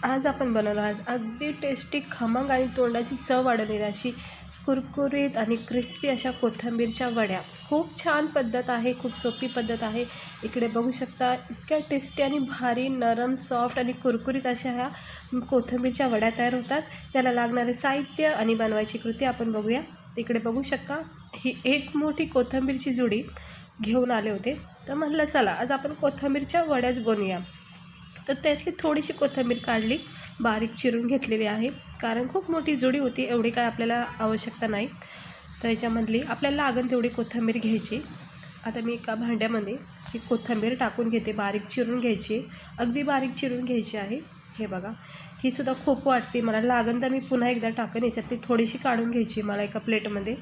आज आपण बनवणार आहोत अगदी टेस्टी खमंग आणि तोंडाची चव वाढवणारी अशी कुरकुरीत आणि क्रिस्पी अशा कोथिंबीरच्या वड्या। खूप छान पद्धत आहे, खूप सोपी पद्धत आहे। इकडे बघू शकता इतक्या टेस्टी आणि भारी नरम सॉफ्ट आणि कुरकुरीत अशा ह्या कोथिंबीरच्या वड्या तयार होतात। त्याला लागणारे साहित्य आणि बनवायची कृती आपण बघूया। इकडे बघू शकता ही एक मोठी कोथिंबीरची जुडी घेऊन आले होते, तर म्हटलं चला आज आपण कोथिंबीरच्या वड्याच बनवूया। तर त्यातली थोडीशी कोथिंबीर काढली, बारीक चिरून घेतलेली आहे, कारण खूप मोठी जुडी होती, एवढी काय आपल्याला आवश्यकता नाही। तर याच्यामधली आपल्याला लागेल तेवढी कोथिंबीर घ्यायची। आता मी एका भांड्यामध्ये ही कोथिंबीर टाकून घेते, बारीक चिरून घ्यायची, अगदी बारीक चिरून घ्यायची आहे। हे बघा ही सुद्धा खूप वाटते, मला लागेल तर मी पुन्हा एकदा टाकेन। याच्यातली थोडीशी काढून घ्यायची मला एका प्लेटमध्ये,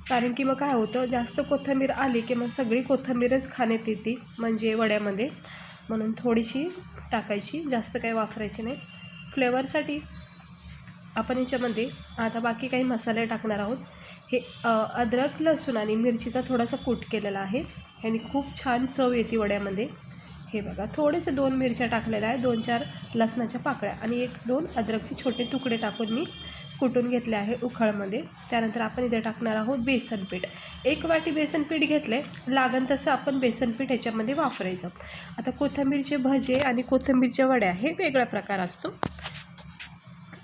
कारण की मग काय होतं जास्त कोथिंबीर आली की मग सगळी कोथिंबीरच खाण्यात येते म्हणजे वड्यामध्ये, म्हणून थोडीशी टाकायची, जास्त काही वापरायची नाही। फ्लेवरसाठी आपण याच्यामध्ये आता बाकी काही मसाले टाकणार आहोत। हे अद्रक लसूण आणि मिरचीचा थोडासा कूट केलेला आहे, याने खूप छान चव येते वड्यामध्ये। हे बघा थोडेसे 2 मिरच्या टाकलेल्या आहे, 2-4 लसणाच्या पाकळ्या आणि 1-2 अद्रकचे छोटे तुकडे टाकून मी कुटून घेतले आहे उखळमध्ये। त्यानंतर आपण इथे टाकणार आहोत बेसन पीठ। 1 वाटी बेसन पीठ घेतले, लागण तसं आपण बेसन पीठ याच्यामध्ये वापरायचं। आता कोथिंबीरचे भजे आणि कोथिंबीरच्या वड्या हे वेगळा प्रकार असतो,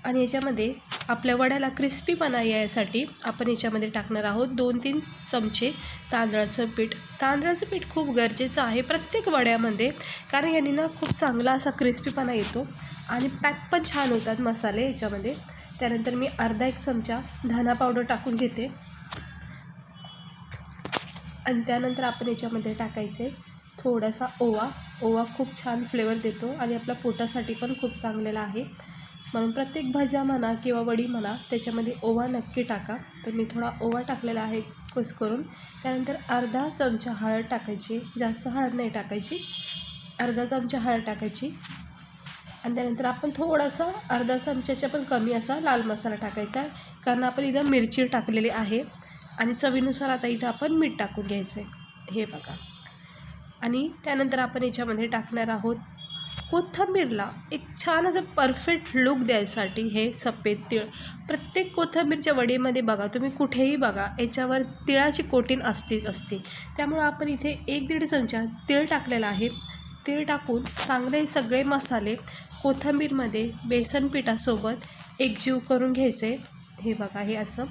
आणि याच्यामध्ये आपल्या वड्याला क्रिस्पीपणा यासाठी आपण याच्यामध्ये टाकणार आहोत 2-3 चमचे तांदळाचं पीठ। तांदळाचं पीठ खूप गरजेचं आहे प्रत्येक वड्यामध्ये, कारण याने ना खूप चांगला असा क्रिस्पीपणा येतो आणि पॅक पण छान होतात मसाले याच्यामध्ये। त्यानंतर मी अर्धा 1 चमचा धना पावडर टाकून घेते, आणि त्यानंतर आपण याच्यामध्ये टाकायचे थोडासा ओवा। ओवा खूप छान फ्लेवर देतो आणि आपल्या पोटासाठी पण खूप चांगलेला आहे, म्हणून प्रत्येक भजा म्हणा किंवा वडी म्हणा त्याच्यामध्ये ओवा नक्की टाका। तर मी थोडा ओवा टाकलेला आहे कुस्करून। त्यानंतर अर्धा चमचा हळद टाकायची, जास्त हळद नाही टाकायची, अर्धा चमचा हळद टाकायची, आणि त्यानंतर आपण थोडासा अर्धा चमच्याच्या पण कमी असा लाल मसाला टाकायचा आहे, कारण आपण इथं मिरची टाकलेली आहे, आणि चवीनुसार आता इथं आपण मीठ टाकून घ्यायचं आहे। हे बघा, आणि त्यानंतर आपण याच्यामध्ये टाकणार आहोत कोथिंबीरला एक छान असं परफेक्ट लुक द्यायसाठी हे सफेद तीळ। प्रत्येक कोथिंबीरच्या वडीमध्ये बघा तुम्ही कुठेही बघा याच्यावर तिळाची कोटिंग असतेच असते, त्यामुळे आपण इथे 1-1.5 चमचा तीळ टाकलेला आहे। तीळ टाकून चांगले सगळे मसाले कोथिंबीरमध्ये बेसन पिठासोबत एकजीव करून घ्यायचे। हे बघा हे असं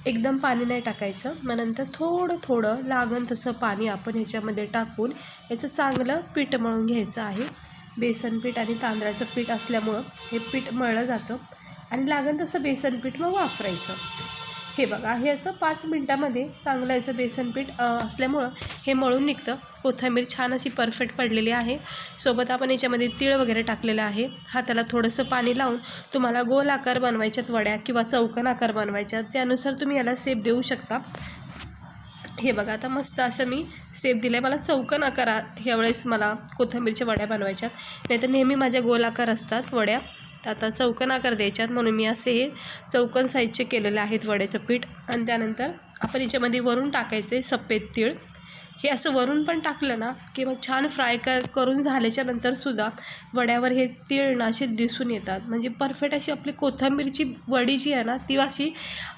एकदम पाणी नाही टाकायचं, मग नंतर थोडं थोडं लागण तसं पाणी आपण ह्याच्यामध्ये टाकून याचं चांगलं पीठ मळून घ्यायचं आहे। बेसन पीठ आणि तांदळाचं पीठ असल्यामुळं हे पीठ मळलं जातं, आणि लागण तसं बेसन पीठ मग वापरायचं। हे बघा हे असं 5 मिनटामध्ये चांगलं याचं बेसन पीठ असल्यामुळं हे मळून निघतं। कोथिंबीर छान अशी परफेक्ट पडलेली आहे, सोबत आपण याच्यामध्ये तीळ वगैरे टाकलेलं आहे। हाताला थोडंसं पाणी लावून तुम्हाला गोल आकार बनवायच्यात वड्या किंवा चौकोन आकार बनवायच्यात, त्यानुसार तुम्ही याला शेप देऊ शकता। हे बघा आता मस्त असं मी शेप दिला आहे, मला चौकोन आकार ह्यावेळेस मला कोथिंबीरच्या वड्या बनवायच्यात, नाहीतर नेहमी माझ्या गोल आकार असतात वड्या, तर आता चौकोन आकार द्यायच्यात, म्हणून मी असे हे चौकोन साईजचे केलेले आहेत वड्याचं पीठ। आणि त्यानंतर आपण याच्यामध्ये वरून टाकायचे सफेद तीळ। हे असं वरून पण टाकलं ना की मग छान फ्राय करून झाल्याच्या नंतरसुद्धा वड्यावर हे तीळ ना असे दिसून येतात, म्हणजे परफेक्ट अशी आपली कोथिंबीरची वडी जी आहे ना ती अशी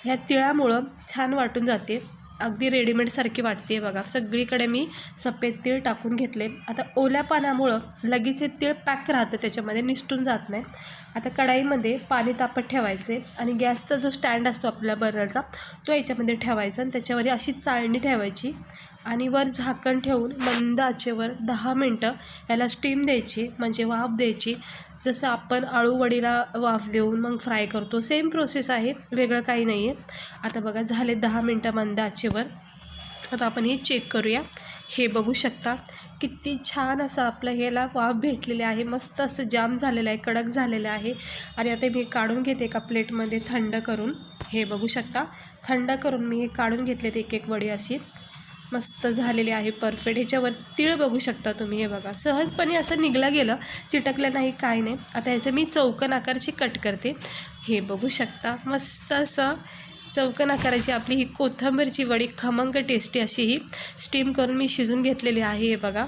ह्या तिळामुळं छान वाटून जाते, अगदी रेडीमेडसारखी वाटते। बघा सगळीकडे मी सफेद तीळ टाकून घेतले। आता ओल्या पाण्यामुळं लगेच हे तीळ पॅक राहतं, त्याच्यामध्ये निसटून जात नाही। आता कढाईमध्ये पाणी तापत ठेवायचे, आणि गॅसचा जो स्टँड असतो आपल्या बर्नरचा तो याच्यामध्ये ठेवायचा, आणि त्याच्यावर अशी चाळणी ठेवायची, आणि वर झाकण ठेवून मंद आचेवर 10 मिनटं याला स्टीम द्यायची, म्हणजे वाफ द्यायची। जसं आपण आळूवडीला वाफ देऊन मग फ्राय करतो सेम प्रोसेस आहे, वेगळं काही नाही आहे। आता बघा झाले 10 मिनटं मंद आचेवर। आता आपण हे चेक करूया। हे बघू शकता किती छान असं आपलं ह्याला वाफ भेटलेली आहे, मस्त असं जाम झालेलं आहे, कडक झालेलं आहे। आणि आता मी काढून घेते एका प्लेटमध्ये थंड करून। हे बघू शकता थंड करून मी हे काढून घेतलेत एक वडी अशी मस्त झालेली आहे परफेक्ट। ह्याच्यावर तीळ बघू शकता तुम्ही, हे बघा सहजपणे असं निघलं गेलं, चिटकलं नाही काय नाही। आता ह्याचं मी चौकोन आकारची कट करते। हे बघू शकता मस्त असं चौकोन आकाराची आपली ही कोथिंबीरची वडी खमंग टेस्टी अशी ही स्टीम करून मी शिजून घेतलेली आहे। हे बघा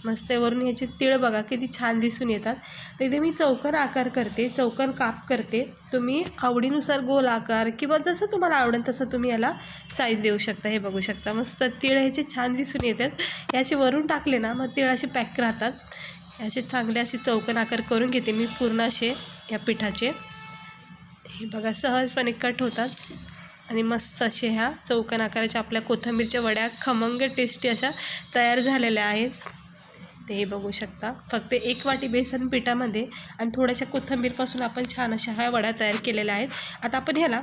मस्त वरून ह्याचे तीळ बघा किती छान दिसून येतात. तर इथे मी चौकोन आकार करते, चौकोन काप करते. तुम्ही आवडीनुसार गोल आकार किंवा जसं तुम्हाला आवडेल तसं तुम्ही याला साईज देऊ शकता. हे बघू शकता मस्त तीळ ह्याचे छान दिसून येतात. हे असे वरून टाकले ना मग तीळ असे पॅक राहतात. असे चांगले असे चौकोन आकार करून घेते मी पूर्ण असे या पिठाचे. हे बघा सहजपणे कट होतात आणि मस्त असे ह्या चौकोन आकाराच्या आपल्या कोथिंबीरच्या वड्या खमंग टेस्टी अशा तयार झालेल्या आहेत. ते हे बघू शकता. फक्त 1 वाटी बेसन पिठामध्ये आणि थोड्याशा कोथिंबीरपासून आपण छान अशा ह्या वड्या तयार केलेल्या आहेत. आता आपण ह्याला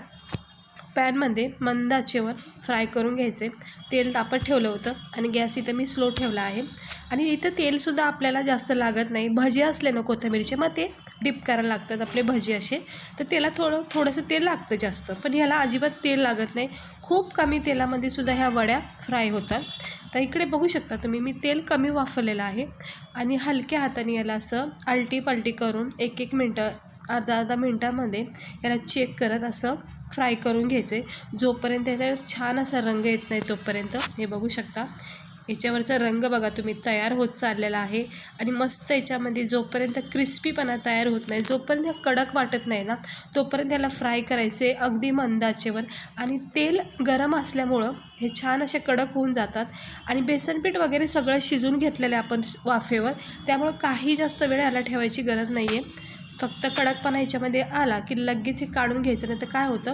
पॅनमध्ये मंद आचेवर फ्राय करून घ्यायचे. तेल तापत ठेवलं होतं आणि गॅस इथं मी स्लो ठेवला आहे. आणि इथं तेलसुद्धा आपल्याला जास्त लागत नाही. भजी असले ना कोथिंबीरचे मग ते डिप करायला लागतात आपले भजी असे, तर त्याला थोडंसं तेल लागतं जास्त, पण ह्याला अजिबात तेल लागत नाही. खूप कमी तेलामध्ये सुद्धा ह्या वड्या फ्राय होतात. तर इकडे बघू शकता तुम्ही मी तेल कमी वापरलेलं आहे आणि हलक्या हाताने याला असं आलटी पालटी करून 1-1 मिनटं अर्धा मिनटामध्ये याला चेक करत असं फ्राय करून घ्यायचे. जोपर्यंत याचा छान असा रंग येत नाही तोपर्यंत. हे बघू शकता याच्यावरचा रंग बघा तुम्ही तयार होत चाललेला आहे. आणि मस्त याच्यामध्ये जोपर्यंत क्रिस्पीपणा तयार होत नाही, जोपर्यंत कडक वाटत नाही ना तोपर्यंत याला फ्राय करायचे अगदी मंद आचेवर. आणि तेल गरम असल्यामुळं हे छान असे कडक होऊन जातात. आणि बेसनपीठ वगैरे सगळं शिजून घेतलेलं आहे आपण वाफेवर, त्यामुळं काही जास्त वेळ याला ठेवायची गरज नाही आहे. फक्त कडकपणा ह्याच्यामध्ये आला की लगेच हे काढून घ्यायचं. नाही तर काय होतं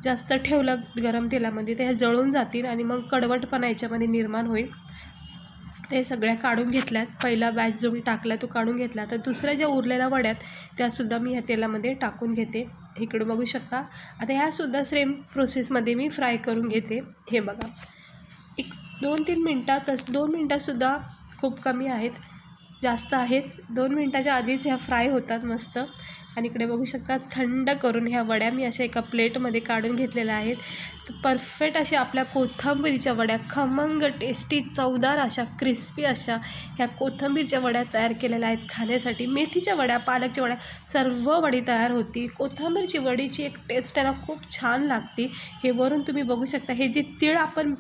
जास्त ठेवलं गरम तेलामध्ये ते जळून जातील आणि मग कडवटपणा याच्यामध्ये निर्माण होईल. ते सगळ्या काढून घेतल्यात. पहिला बॅच जो मी टाकला तो काढून घेतला. तर दुसऱ्या ज्या उरलेल्या वड्यात त्यासुद्धा मी ह्या तेलामध्ये टाकून घेते. इकडे बघू शकता. आता ह्यासुद्धा सेम प्रोसेसमध्ये मी फ्राय करून घेते. हे बघा 2-3 मिनटातच, 2 मिनटातसुद्धा खूप कमी आहेत, जास्त आहेत. 2 मिनटाच्या आधीच ह्या फ्राय होतात मस्त. आणि इकडे बघू शकता थंड करून ह्या वड्या मी अशा एका प्लेटमध्ये काढून घेतलेल्या आहेत. तर परफेक्ट अशा आपल्या कोथिंबीरच्या वड्या खमंग टेस्टी चवदार अशा क्रिस्पी अशा ह्या कोथिंबीरच्या वड्या तयार केलेल्या आहेत खाण्यासाठी. मेथीच्या वड्या, पालकच्या वड्या सर्व वडी तयार होती. कोथिंबीरची वडीची एक टेस्ट आहे ना खूप छान लागते. हे वरून तुम्ही बघू शकता हे जे तीळ आपण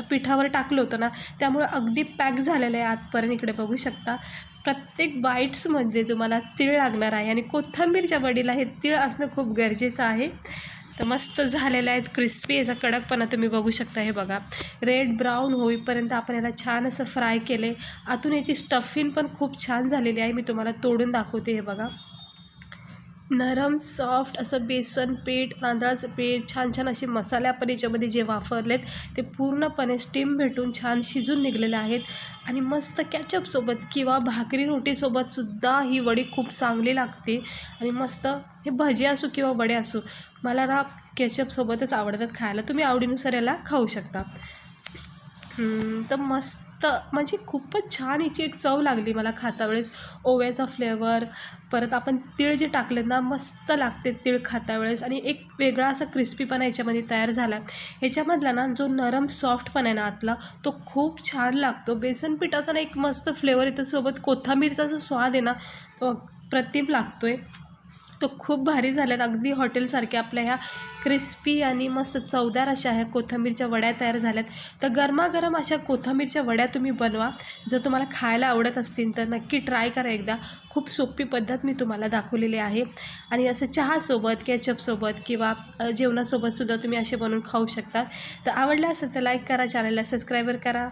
पिठावर टाकलं होतं ना त्यामुळं अगदी पॅक झालेलं आहे आतपर्यंत. इकडे बघू शकता प्रत्येक बाईट्समध्ये तुम्हाला तीळ लागणार आहे आणि कोथिंबीरच्या वडीला हे तीळ असणं खूप गरजेचं आहे. तर मस्त झालेलं आहेत क्रिस्पी. याचा कडकपणा तुम्ही बघू शकता. हे बघा रेड ब्राऊन होईपर्यंत आपण याला छान असं फ्राय केले. आतून याची स्टफिंग पण खूप छान झालेली आहे. मी तुम्हाला तोडून दाखवते. हे बघा नरम सॉफ्ट असं बेसन पीठ, तांदळाचं पीठ, छान छान असे मसाले आपण याच्यामध्ये जे वापरलेत ते पूर्णपणे स्टीम भेटून छान शिजून निघलेले आहेत. आणि मस्त कॅचअपसोबत किंवा भाकरी रोटीसोबतसुद्धा ही वडी खूप चांगली लागते. आणि मस्त हे भजी असो किंवा वडे असो मला ना केचपसोबतच आवडतात खायला. तुम्ही आवडीनुसार याला खाऊ शकता. तर मस्त म्हणजे खूपच छान याची एक चव लागली मला खाता वेळेस. ओव्याचा फ्लेवर, परत आपण तीळ जे टाकले ना मस्त लागते तीळ खाता वेळेस. आणि एक वेगळा असा क्रिस्पीपणा याच्यामध्ये तयार झाला. ह्याच्यामधला ना जो नरम सॉफ्टपणा आहे ना आतला तो खूप छान लागतो. बेसन पिठाचा ना एक मस्त फ्लेवर येतो, सोबत कोथिंबीरचा जो स्वाद आहे ना तो अप्रतिम लागतो आहे. तो खूप भारी झाल्यात. अगदी हॉटेलसारख्या आपल्या ह्या क्रिस्पी आणि मस्त चवदार अशा ह्या कोथिंबीरच्या वड्या तयार झाल्यात. तर गरमागरम अशा कोथिंबीरच्या वड्या तुम्ही बनवा. जर तुम्हाला खायला आवडत असतील तर नक्की ट्राय करा एकदा. खूप सोपी पद्धत मी तुम्हाला दाखवलेली आहे. आणि असं चहासोबत, केचपसोबत किंवा जेवणासोबतसुद्धा तुम्ही असे बनवून खाऊ शकता. तर आवडलं असेल तर लाईक करा, चॅनलला सबस्क्राईबर करा.